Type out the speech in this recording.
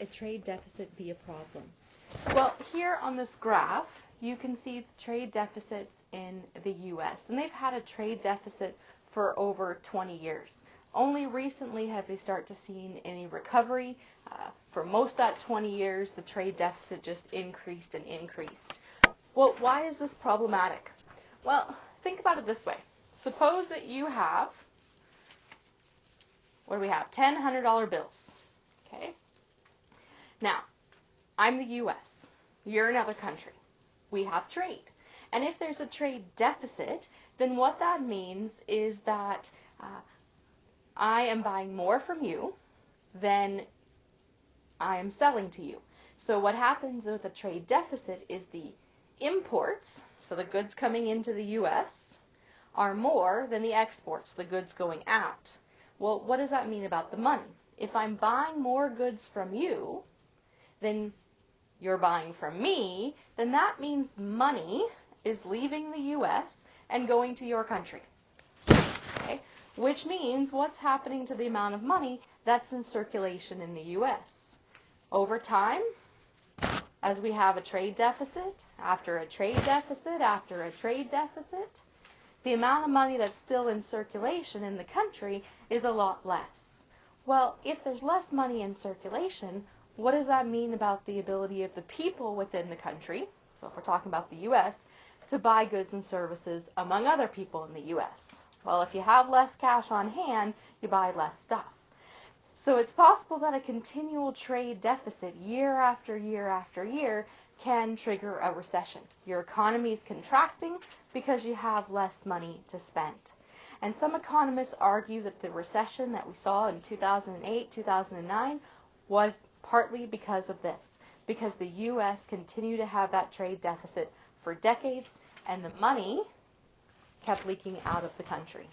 a trade deficit be a problem? Well, here on this graph, you can see trade deficits in the U.S., and they've had a trade deficit for over 20 years. Only recently have they started to see any recovery. For most of that 20 years, the trade deficit just increased and increased. Well, why is this problematic? Well, think about it this way. Suppose that you have, what do we have? 10 $100 bills. Okay? Now, I'm the U.S. You're another country. We have trade. And if there's a trade deficit, then what that means is that I am buying more from you than I am selling to you. So what happens with a trade deficit is the imports, so the goods coming into the U.S., are more than the exports, the goods going out. Well, what does that mean about the money? If I'm buying more goods from you than you're buying from me, then that means money is leaving the U.S. and going to your country. Okay? Which means what's happening to the amount of money that's in circulation in the U.S. Over time, as we have a trade deficit, after a trade deficit, after a trade deficit, the amount of money that's still in circulation in the country is a lot less. Well, if there's less money in circulation, what does that mean about the ability of the people within the country, so if we're talking about the U.S., to buy goods and services among other people in the U.S.? Well, if you have less cash on hand, you buy less stuff. So it's possible that a continual trade deficit year after year after year can trigger a recession. Your economy is contracting because you have less money to spend. And some economists argue that the recession that we saw in 2008, 2009 was partly because of this, because the U.S. continued to have that trade deficit for decades and the money kept leaking out of the country.